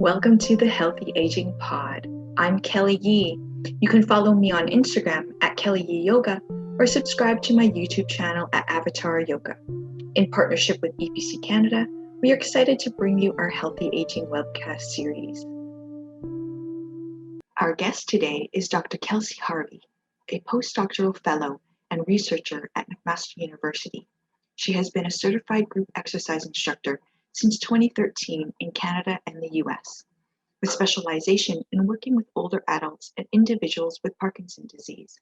Welcome to the Healthy Aging Pod. I'm Kelly Yee. You can follow me on Instagram at Kelly Yee Yoga or subscribe to my YouTube channel at Avatar Yoga. In partnership with EPC Canada, we are excited to bring you our Healthy Aging webcast series. Our guest today is Dr. Kelsey Harvey, a Postdoctoral Fellow and researcher at McMaster University. She has been a certified group exercise instructor since 2013 in Canada and the US, with specialization in working with older adults and individuals with Parkinson disease.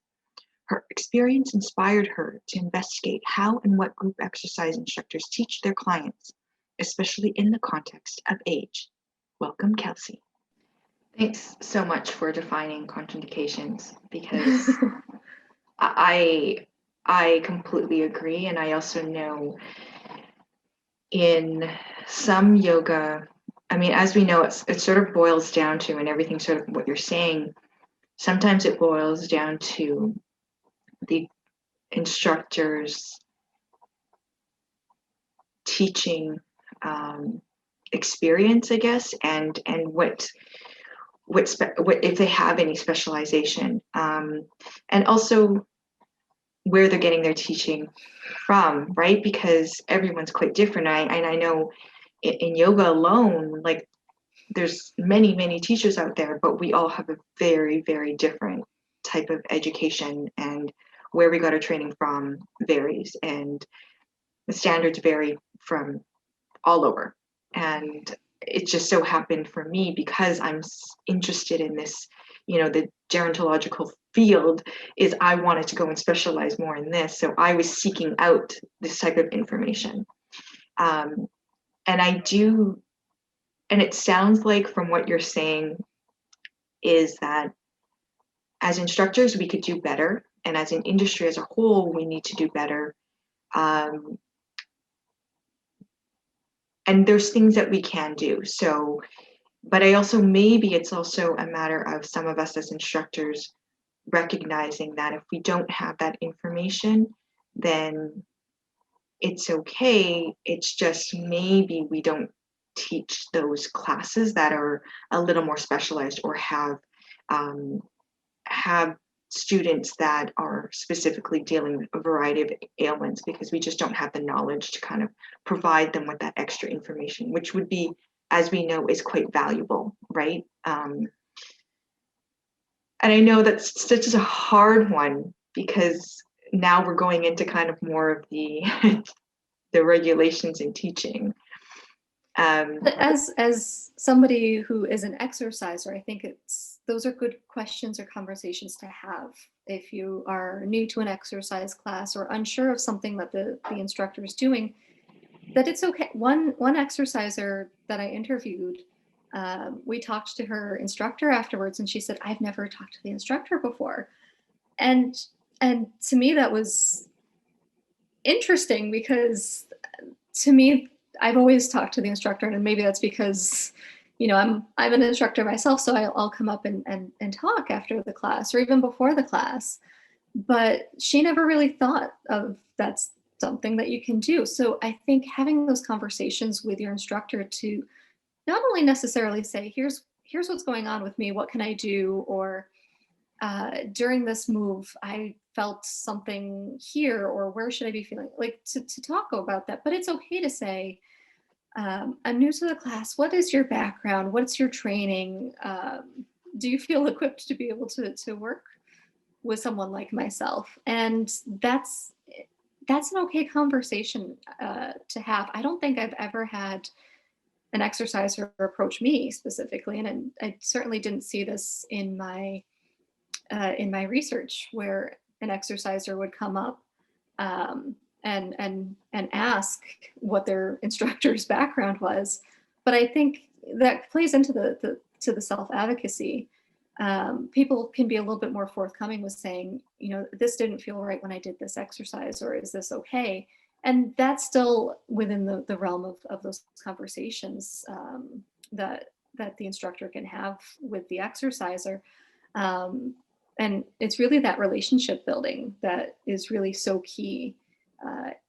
Her experience inspired her to investigate how and what group exercise instructors teach their clients, especially in the context of age. Welcome, Kelsey. Thanks so much for defining contraindications, because I completely agree, and I also know in some yoga, I mean, as we know, it sort of boils down to, and everything sort of what you're saying, sometimes it boils down to the instructor's teaching experience, I guess, and what if they have any specialization, and also where they're getting their teaching from, right? Because everyone's quite different. I know in yoga alone, like there's many teachers out there, but we all have a very, very different type of education, and where we got our training from varies, and the standards vary from all over. And it just so happened for me, because I'm interested in this, the gerontological field, is I wanted to go and specialize more in this. So I was seeking out this type of information. And it sounds like from what you're saying is that as instructors, we could do better. And as an industry as a whole, we need to do better. And there's things that we can do. So, but maybe it's also a matter of some of us as instructors recognizing that if we don't have that information, then it's okay. It's just maybe we don't teach those classes that are a little more specialized, or have students that are specifically dealing with a variety of ailments, because we just don't have the knowledge to kind of provide them with that extra information, which would be, as we know, is quite valuable, right? And I know that's such a hard one, because now we're going into kind of more of the the regulations in teaching. As somebody who is an exerciser, I think those are good questions or conversations to have if you are new to an exercise class or unsure of something that the instructor is doing. That it's okay. One exerciser that I interviewed, we talked to her instructor afterwards, and she said, "I've never talked to the instructor before," and to me that was interesting, because to me, I've always talked to the instructor, and maybe that's because, I'm an instructor myself, so I'll come up and talk after the class or even before the class. But she never really thought of that's something that you can do. So I think having those conversations with your instructor to not only necessarily say, here's what's going on with me, what can I do, or during this move, I felt something here, or where should I be feeling, like to talk about that. But it's okay to say, I'm new to the class. What is your background? What's your training? Do you feel equipped to be able to work with someone like myself? And that's an okay conversation to have. I don't think I've ever had an exerciser approach me specifically, and I certainly didn't see this in my research, where an exerciser would come up and ask what their instructor's background was. But I think that plays into the self-advocacy. People can be a little bit more forthcoming with saying, this didn't feel right when I did this exercise, or is this okay? And that's still within the realm of those conversations that the instructor can have with the exerciser. And it's really that relationship building that is really so key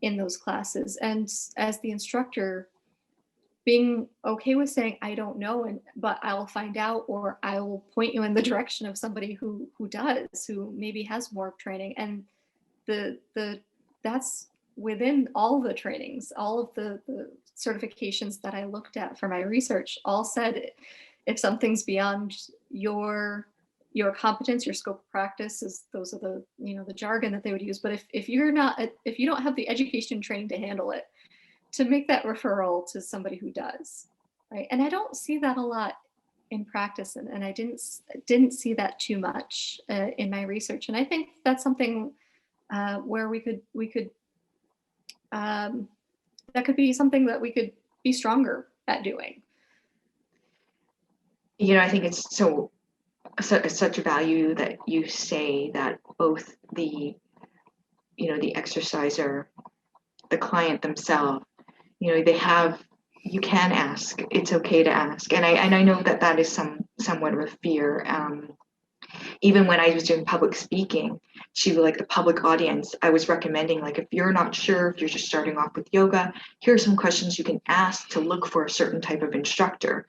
in those classes. And as the instructor, being okay with saying, I don't know, but I'll find out, or I will point you in the direction of somebody who does, who maybe has more training. And that's within all the trainings, all of the certifications that I looked at for my research all said, if something's beyond your competence, your scope of practice, is those are the, the jargon that they would use. But if you don't have the education and training to handle it, to make that referral to somebody who does, right? And I don't see that a lot in practice, and I didn't see that too much in my research. And I think that's something where we could that could be something that we could be stronger at doing. I think it's such a value that you say that both the exerciser, the client themselves, you can ask. It's okay to ask, and I know that is somewhat of a fear. Even when I was doing public speaking to like the public audience, I was recommending, like, if you're not sure, if you're just starting off with yoga, here are some questions you can ask to look for a certain type of instructor.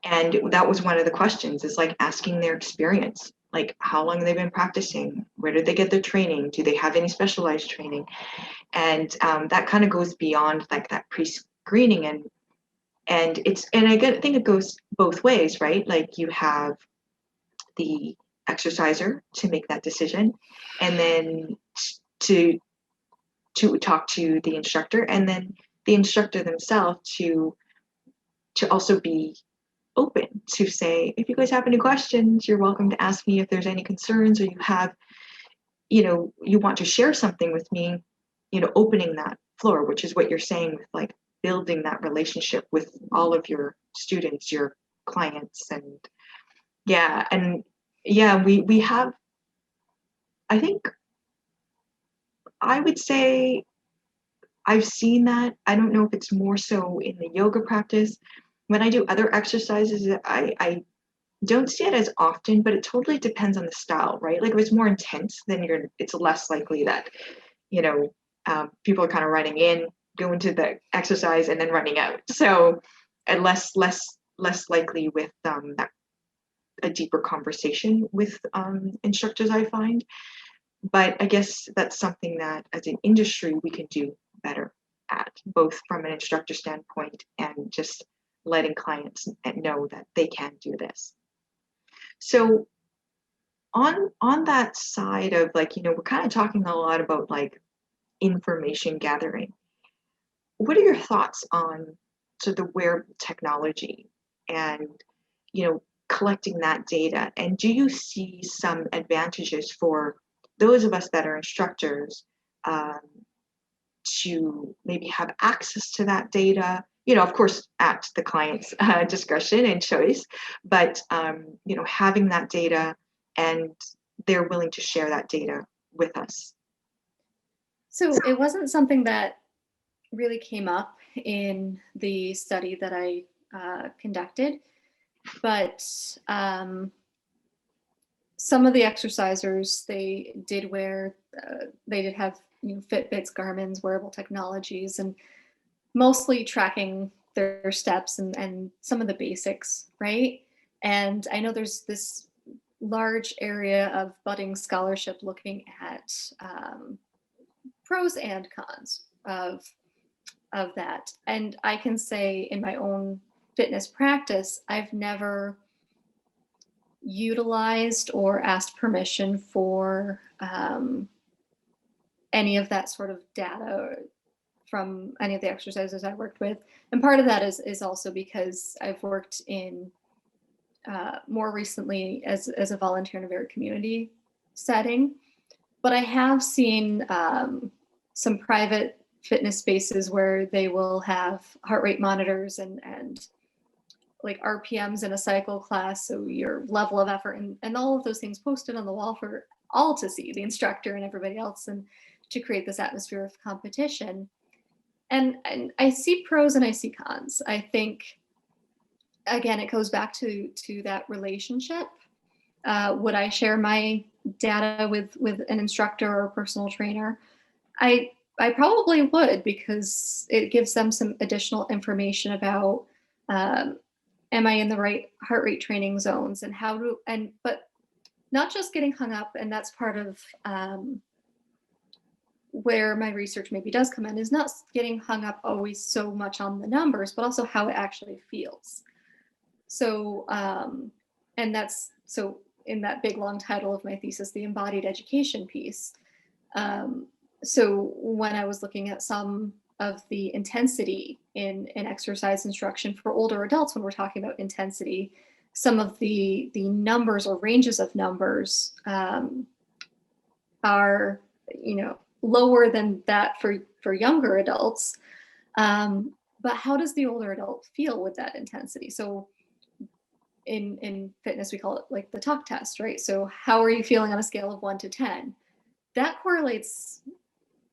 And that was one of the questions, is like asking their experience, like how long have they been practicing, where did they get their training, do they have any specialized training? And that kind of goes beyond like that pre-screening, and I think it goes both ways, right? Like you have the exerciser to make that decision, and then to talk to the instructor, and then the instructor themselves to also be open to say, if you guys have any questions, you're welcome to ask me. If there's any concerns, or you have, you want to share something with me, opening that floor, which is what you're saying with like building that relationship with all of your students, your clients. And we have, I think, I would say I've seen that. I don't know if it's more so in the yoga practice. When I do other exercises, I don't see it as often, but it totally depends on the style, right? Like if it's more intense, then it's less likely that, people are kind of running in, going to the exercise and then running out. So, and less likely with that, a deeper conversation with instructors, I find. But I guess that's something that as an industry we can do better at, both from an instructor standpoint and just letting clients know that they can do this. So on that side of like, we're kind of talking a lot about like information gathering. What are your thoughts on sort of the wearable technology and, collecting that data? And do you see some advantages for those of us that are instructors to maybe have access to that data? Of course, at the client's discretion and choice, but having that data, and they're willing to share that data with us. So it wasn't something that really came up in the study that I conducted, but some of the exercisers, they did have Fitbits, Garmin's, wearable technologies, and mostly tracking their steps and some of the basics, right? And I know there's this large area of budding scholarship looking at pros and cons of that. And I can say in my own fitness practice, I've never utilized or asked permission for any of that sort of data from any of the exercises I worked with. And part of that is also because I've worked in more recently as a volunteer in a very community setting. But I have seen some private fitness spaces where they will have heart rate monitors and like RPMs in a cycle class, so your level of effort and all of those things posted on the wall for all to see, the instructor and everybody else, and to create this atmosphere of competition. And I see pros and I see cons. I think, again, it goes back to that relationship. Would I share my data with an instructor or a personal trainer? I I probably would, because it gives them some additional information about, am I in the right heart rate training zones, and how to, but not just getting hung up, and that's part of where my research maybe does come in, is not getting hung up always so much on the numbers, but also how it actually feels. So, and that's, so in that big long title of my thesis, the embodied education piece. So when I was looking at some of the intensity in exercise instruction for older adults, when we're talking about intensity, some of the numbers or ranges of numbers are, lower than that for younger adults. But how does the older adult feel with that intensity? So in fitness, we call it like the talk test, right? So how are you feeling on a scale of 1 to 10? That correlates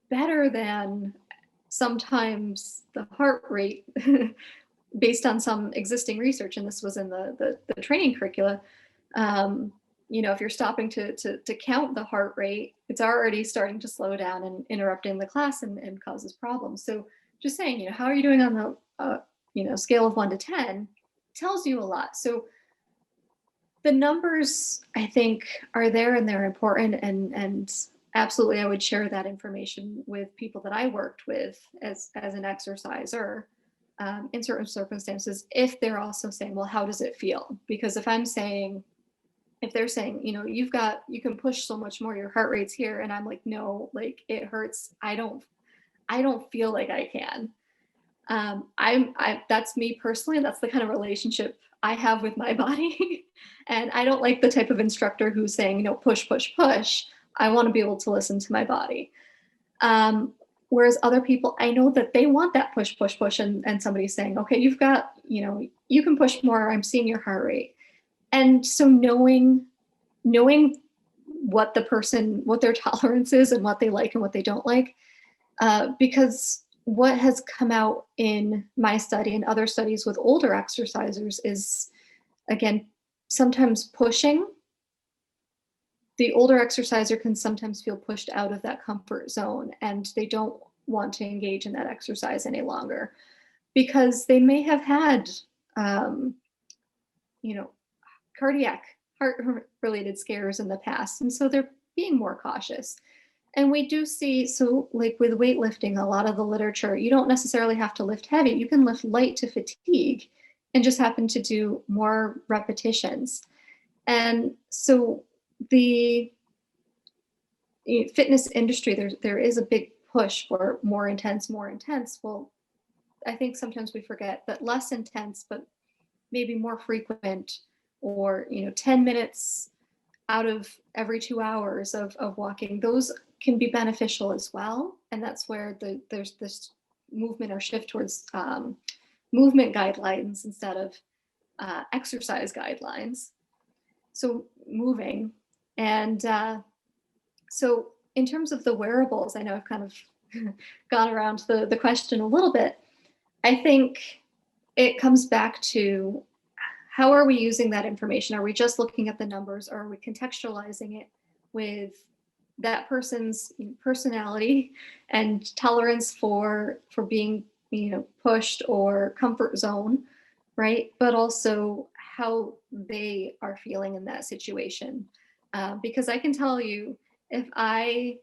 better than sometimes the heart rate based on some existing research. And this was in the training curricula. If you're stopping to count the heart rate, it's already starting to slow down and interrupting the class and causes problems. So just saying, how are you doing on the scale of 1 to 10 tells you a lot. So the numbers, I think, are there, and they're important, and absolutely I would share that information with people that I worked with as an exerciser in certain circumstances, if they're also saying, well, how does it feel? Because if they're saying, you can push so much more, your heart rate's here, and I'm like, no, like it hurts, I don't feel like I can. That's me personally, that's the kind of relationship I have with my body. And I don't like the type of instructor who's saying, push, push, push. I want to be able to listen to my body. Whereas other people, I know that they want that push, push, push. And somebody's saying, okay, you've got, you can push more. I'm seeing your heart rate. And so knowing what their tolerance is and what they like and what they don't like, because what has come out in my study and other studies with older exercisers is, again, sometimes pushing. The older exerciser can sometimes feel pushed out of that comfort zone, and they don't want to engage in that exercise any longer because they may have had, cardiac, heart-related scares in the past, and so they're being more cautious. And we do see, so like with weightlifting, a lot of the literature, you don't necessarily have to lift heavy. You can lift light to fatigue and just happen to do more repetitions. And so the fitness industry, there is a big push for more intense. Well, I think sometimes we forget that less intense, but maybe more frequent, or 10 minutes out of every 2 hours of walking, those can be beneficial as well. And that's where there's this movement or shift towards movement guidelines instead of exercise guidelines. So moving. And so in terms of the wearables, I know I've kind of gone around the question a little bit. I think it comes back to, how are we using that information? Are we just looking at the numbers, or are we contextualizing it with that person's personality and tolerance for being, pushed, or comfort zone, right? But also how they are feeling in that situation. Because I can tell you, if I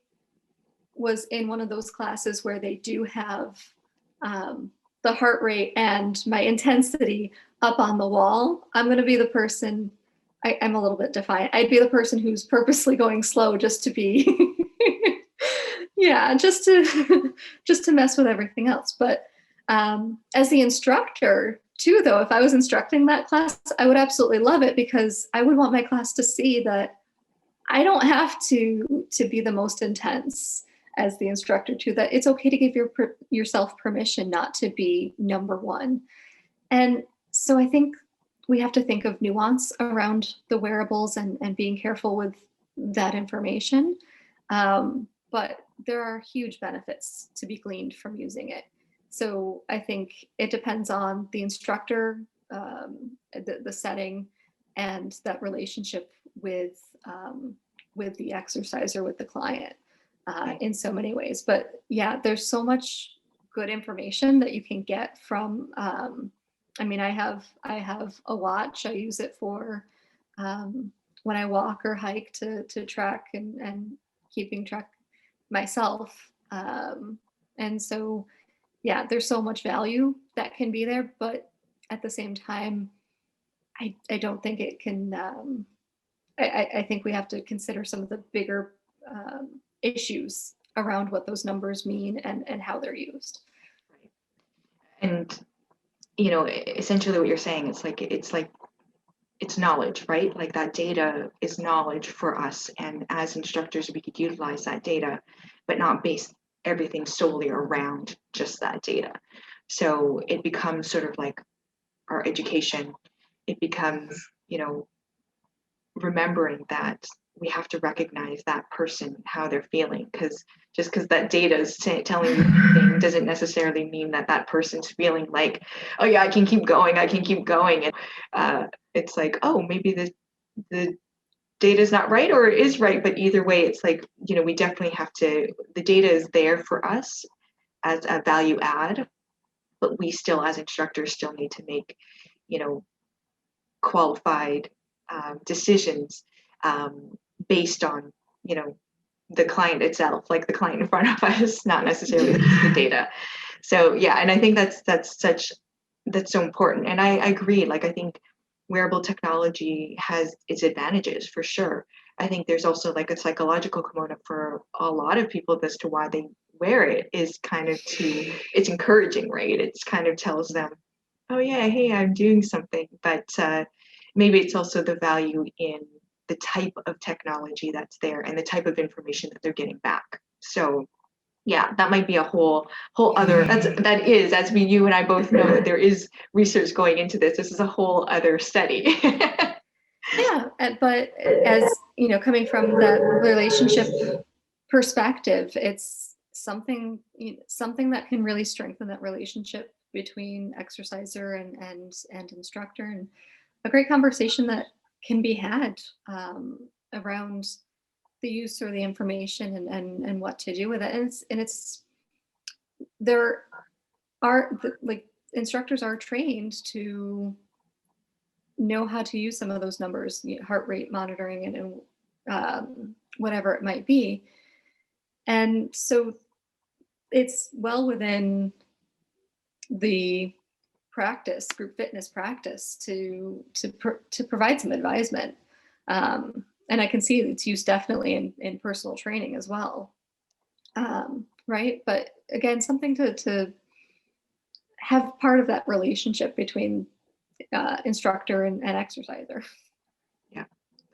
was in one of those classes where they do have the heart rate and my intensity up on the wall, I'm going to be the person, I'm a little bit defiant. I'd be the person who's purposely going slow just to be, yeah, just to mess with everything else. But as the instructor too, though, if I was instructing that class, I would absolutely love it, because I would want my class to see that I don't have to be the most intense as the instructor too, that it's okay to give yourself permission not to be number one. And so I think we have to think of nuance around the wearables and being careful with that information. But there are huge benefits to be gleaned from using it. So I think it depends on the instructor, the setting, and that relationship with the exerciser, with the client. in so many ways. But yeah, there's so much good information that you can get from, I mean, I have a watch. I use it for when I walk or hike to track and keeping track myself. And so, yeah, there's so much value that can be there, but at the same time, I don't think it can, I think we have to consider some of the bigger issues around what those numbers mean and how they're used. And, you know, essentially what you're saying, it's knowledge, right? Like that data is knowledge for us. And as instructors, we could utilize that data, but not base everything solely around just that data. So it becomes sort of like our education. It becomes, you know, remembering that we have to recognize that person, how they're feeling, because just because that data is telling you anything doesn't necessarily mean that that person's feeling like, oh yeah, I can keep going, and it's like, oh, maybe the data is not right or it is right, but either way, it's like, you know, we definitely have to, the data is there for us as a value add, but we still as instructors still need to make, you know, qualified decisions based on, you know, the client itself, like the client in front of us, not necessarily the data. So yeah, and I think that's so important. And I agree. Like I think wearable technology has its advantages for sure. I think there's also like a psychological component for a lot of people as to why they wear it is kind of it's encouraging, right? It's kind of tells them, oh yeah, hey, I'm doing something. But maybe it's also the value in the type of technology that's there and the type of information that they're getting back. So yeah, that might be a whole other, that is, as you and I both know, there is research going into this. This is a whole other study. Yeah, but as you know, coming from that relationship perspective, it's something that can really strengthen that relationship between exerciser and instructor, and a great conversation that can be had around the use or the information and what to do with it. And it's there are like instructors are trained to know how to use some of those numbers, heart rate monitoring and whatever it might be. And so it's well within the group fitness practice to provide some advisement. And I can see it's used definitely in personal training as well. Right. But again, something to have part of that relationship between instructor and exerciser. Yeah.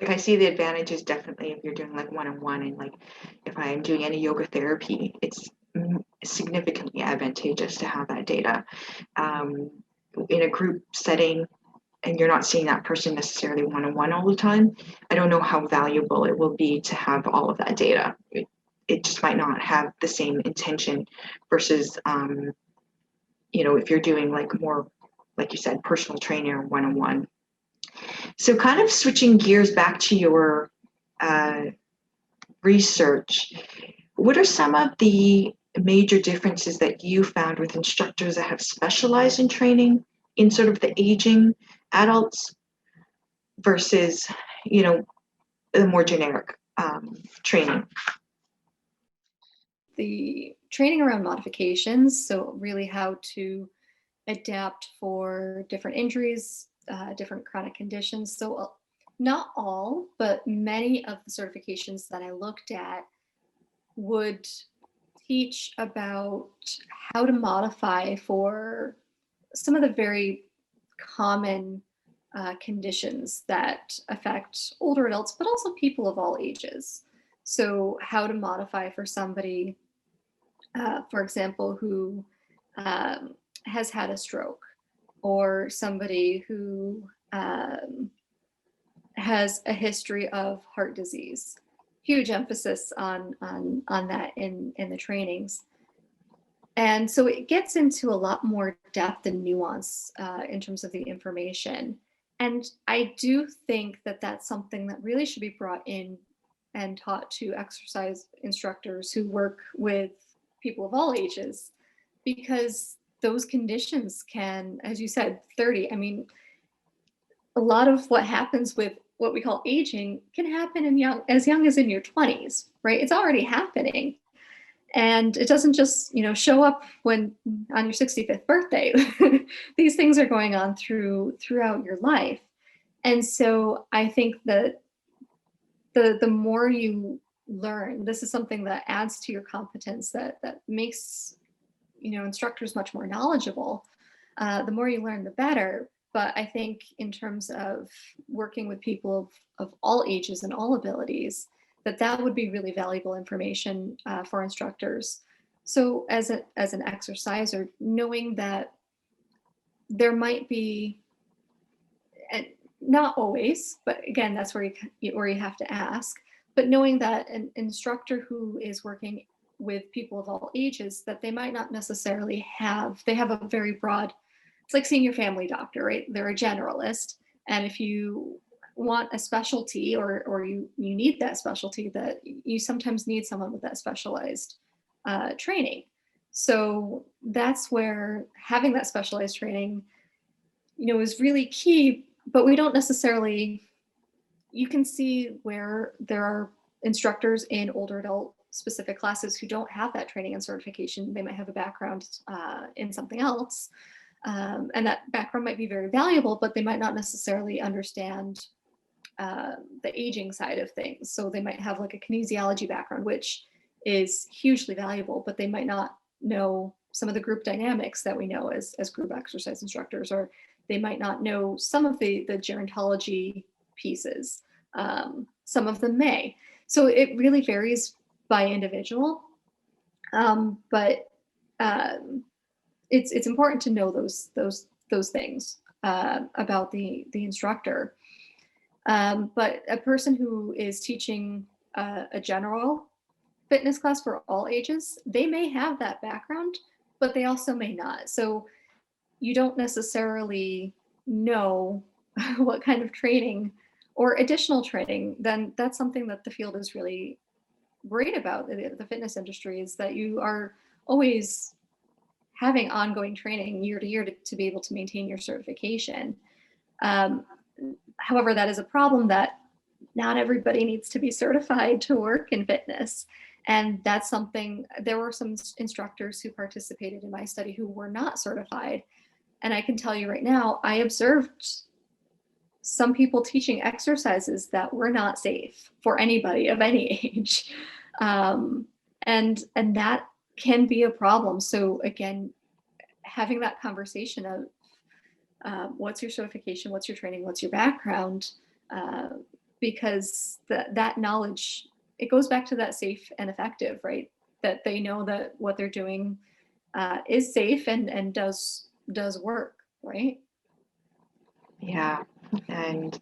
Like I see the advantages definitely if you're doing like one-on-one, and like if I'm doing any yoga therapy, it's significantly advantageous to have that data. In a group setting, and you're not seeing that person necessarily one-on-one all the time, I don't know how valuable it will be to have all of that data. It just might not have the same intention versus, you know, if you're doing like more, like you said, personal trainer one-on-one. So kind of switching gears back to your research, what are some of the major differences that you found with instructors that have specialized in training in sort of the aging adults versus, you know, the more generic training? The training around modifications, so really how to adapt for different injuries, different chronic conditions. So not all, but many of the certifications that I looked at would teach about how to modify for some of the very common conditions that affect older adults, but also people of all ages. So how to modify for somebody, for example, who has had a stroke, or somebody who has a history of heart disease. Huge emphasis on that in the trainings. And so it gets into a lot more depth and nuance in terms of the information. And I do think that that's something that really should be brought in and taught to exercise instructors who work with people of all ages, because those conditions can, as you said, 30, I mean, a lot of what happens with what we call aging can happen as young as in your 20s, right? It's already happening. And it doesn't just, show up when on your 65th birthday. These things are going on throughout your life. And so I think that the more you learn, this is something that adds to your competence, that makes, instructors much more knowledgeable. The more you learn, the better. But I think in terms of working with people of all ages and all abilities, that would be really valuable information for instructors. So as an exerciser, knowing that there might be, and not always, but again, that's where you have to ask, but knowing that an instructor who is working with people of all ages, that they might not necessarily they have a very broad, it's like seeing your family doctor, right? They're a generalist. And if you want a specialty, or you need that specialty, that you sometimes need someone with that specialized training. So that's where having that specialized training, is really key, but we don't necessarily, you can see where there are instructors in older adult specific classes who don't have that training and certification. They might have a background in something else. And that background might be very valuable, but they might not necessarily understand the aging side of things. So they might have like a kinesiology background, which is hugely valuable, but they might not know some of the group dynamics that we know as group exercise instructors, or they might not know some of the gerontology pieces. Some of them may. So it really varies by individual. But it's important to know those things about the instructor. But a person who is teaching a general fitness class for all ages, they may have that background, but they also may not. So you don't necessarily know what kind of training or additional training, then that's something that the field is really great about. The fitness industry is that you are always having ongoing training year to year to be able to maintain your certification. However, that is a problem, that not everybody needs to be certified to work in fitness. And that's something, there were some instructors who participated in my study who were not certified. And I can tell you right now, I observed some people teaching exercises that were not safe for anybody of any age. And that can be a problem. So again, having that conversation of what's your certification, what's your training, what's your background, because that knowledge, it goes back to that safe and effective, right? That they know that what they're doing is safe and does work, right? Yeah, and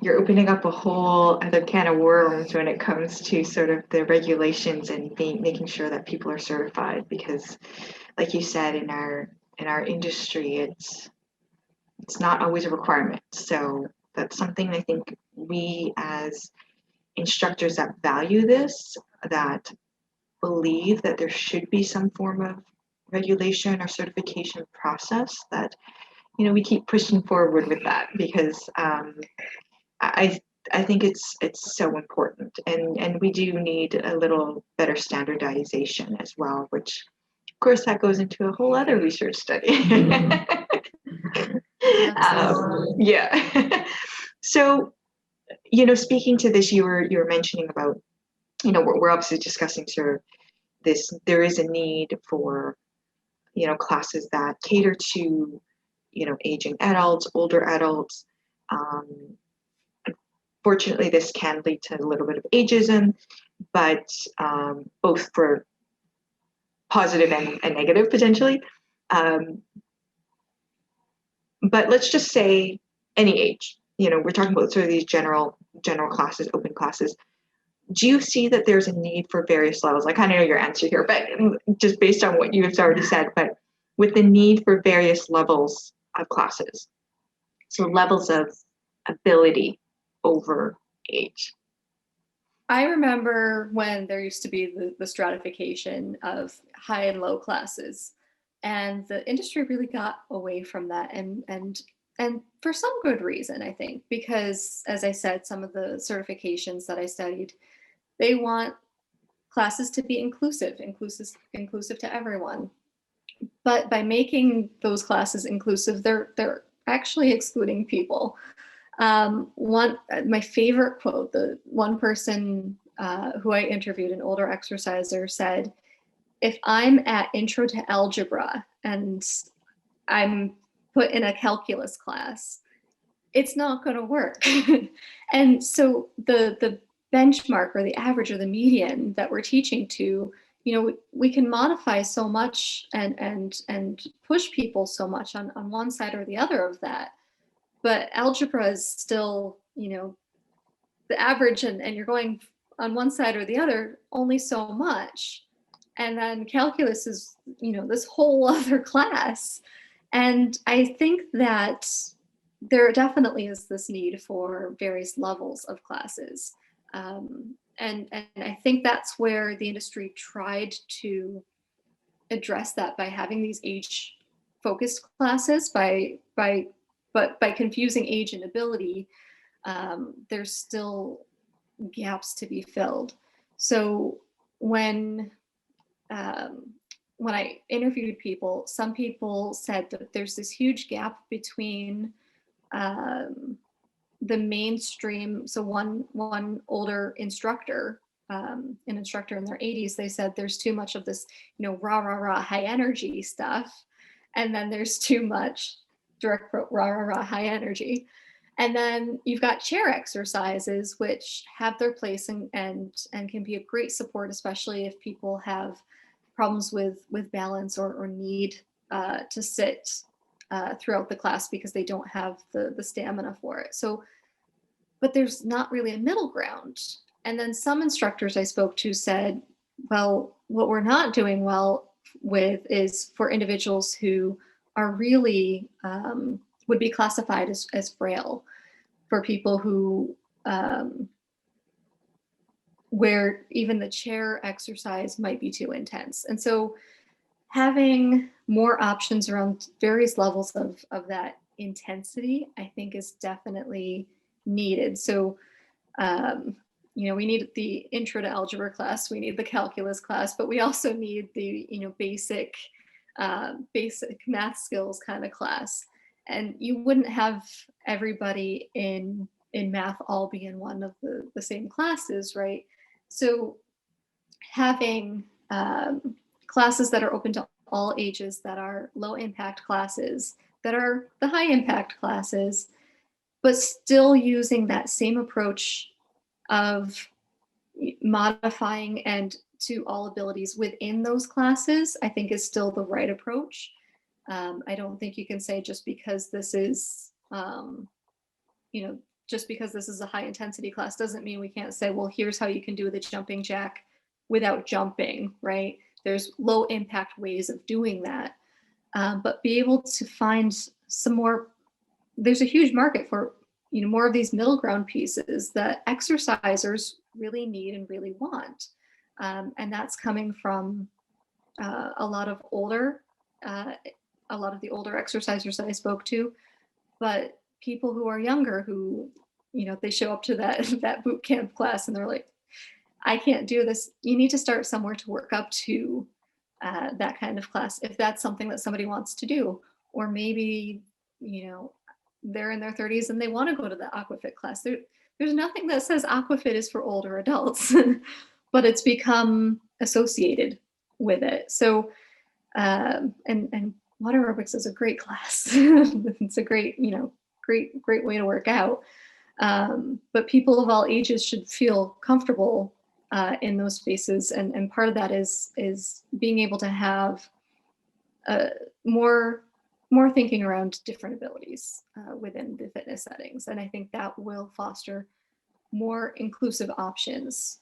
you're opening up a whole other can of worms when it comes to sort of the regulations and making sure that people are certified, because like you said, in our industry, it's not always a requirement. So that's something I think we as instructors that value this, that believe that there should be some form of regulation or certification process, that we keep pushing forward with that, because I think it's so important, and we do need a little better standardization as well, which of course that goes into a whole other research study. Yeah. So, speaking to this, you were mentioning about, we're obviously discussing sort of this, there is a need for, classes that cater to, aging adults, older adults. Fortunately, this can lead to a little bit of ageism, but both for positive and negative potentially. But let's just say any age. We're talking about sort of these general classes, open classes. Do you see that there's a need for various levels? I kind of know your answer here, but just based on what you've already said, but with the need for various levels of classes, so levels of ability over age. I remember when there used to be the stratification of high and low classes, and the industry really got away from that, and for some good reason, I think, because as I said, some of the certifications that I studied, they want classes to be inclusive to everyone. But by making those classes inclusive, they're actually excluding people. My favorite quote, the one person who I interviewed, an older exerciser, said, if I'm at intro to algebra and I'm put in a calculus class, it's not going to work. And so the benchmark or the average or the median that we're teaching to, we can modify so much and push people so much on one side or the other of that. But algebra is still, the average, and you're going on one side or the other only so much. And then calculus is, this whole other class. And I think that there definitely is this need for various levels of classes. And I think that's where the industry tried to address that by having these age focused classes, but by confusing age and ability, there's still gaps to be filled. So when I interviewed people, some people said that there's this huge gap between the mainstream. So one older instructor, an instructor in their 80s, they said there's too much of this, rah, rah, rah, high energy stuff. And then there's too much direct rah, rah, rah, high energy. And then you've got chair exercises, which have their place and can be a great support, especially if people have problems with balance or need to sit throughout the class because they don't have the stamina for it. So, but there's not really a middle ground. And then some instructors I spoke to said, well, what we're not doing well with is for individuals who are really would be classified as frail, for people who where even the chair exercise might be too intense. And so having more options around various levels of that intensity, I think, is definitely needed. So we need the intro to algebra class, we need the calculus class, but we also need the basic math skills kind of class. And you wouldn't have everybody in math all be in one of the same classes, right? So having classes that are open to all ages, that are low impact classes, that are the high impact classes, but still using that same approach of modifying and to all abilities within those classes, I think is still the right approach. I don't think you can say just because this is, just because this is a high intensity class doesn't mean we can't say, well, here's how you can do the jumping jack without jumping, right? There's low impact ways of doing that, but be able to find some more. There's a huge market for, more of these middle ground pieces that exercisers really need and really want. And that's coming from a lot of the older exercisers that I spoke to, but people who are younger who, they show up to that boot camp class and they're like, I can't do this. You need to start somewhere to work up to that kind of class, if that's something that somebody wants to do. Or maybe, they're in their 30s and they want to go to the aquafit class. There's nothing that says aquafit is for older adults, but it's become associated with it. So, and water aerobics is a great class. It's a great, great way to work out. But people of all ages should feel comfortable in those spaces. And part of that is being able to have more thinking around different abilities within the fitness settings. And I think that will foster more inclusive options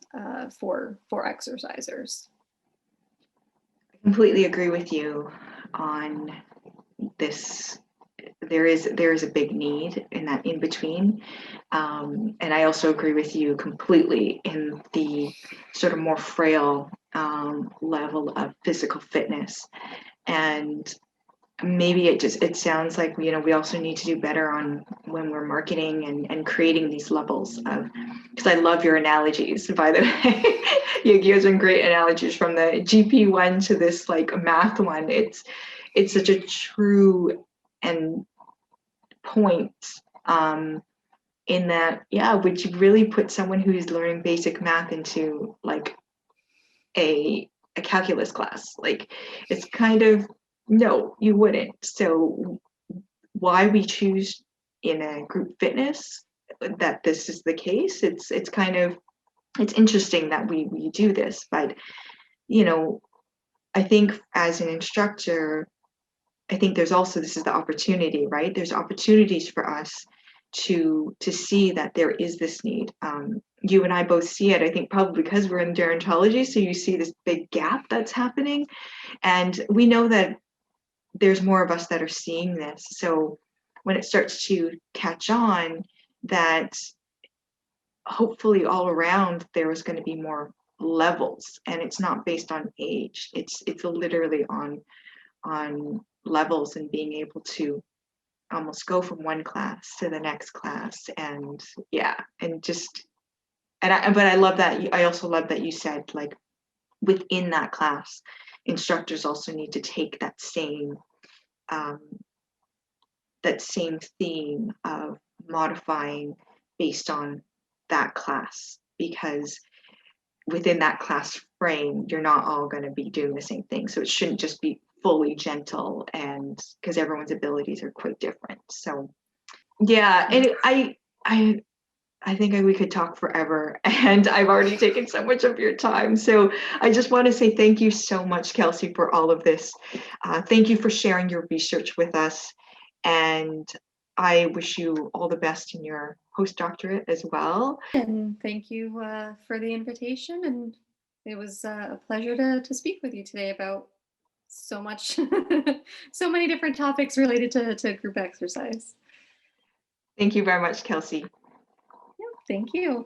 for exercisers. I completely agree with you on this there is a big need in that in between. And I also agree with you completely in the sort of more frail level of physical fitness. And maybe it sounds like, you know, we also need to do better on when we're marketing and creating these levels of, because I love your analogies, by the way. You give some great analogies from the GP one to this like math one. It's such a true and point in that, yeah, would you really put someone who's learning basic math into like a calculus class? Like, it's kind of, no, you wouldn't. So why we choose in a group fitness that this is the case, it's kind of, it's interesting that we do this. But you know, I think as an instructor, I think there's also, this is the opportunity, right? There's opportunities for us to see that there is this need. You and I both see it, I think probably because we're in gerontology, so you see this big gap that's happening. And we know that there's more of us that are seeing this. So when it starts to catch on, that hopefully all around there is going to be more levels, and it's not based on age. It's literally on levels, and being able to almost go from one class to the next class. And yeah, and just, but I love that. I also love that you said, like, within that class, instructors also need to take that same theme of modifying based on that class, because within that class frame, you're not all going to be doing the same thing. So it shouldn't just be fully gentle, and because everyone's abilities are quite different. So yeah, and I think we could talk forever, and I've already taken so much of your time. So I just want to say thank you so much, Kelsey, for all of this. Thank you for sharing your research with us, and I wish you all the best in your postdoctorate as well. And thank you for the invitation. And it was a pleasure to speak with you today about so much, so many different topics related to group exercise. Thank you very much, Kelsey. Yeah, thank you.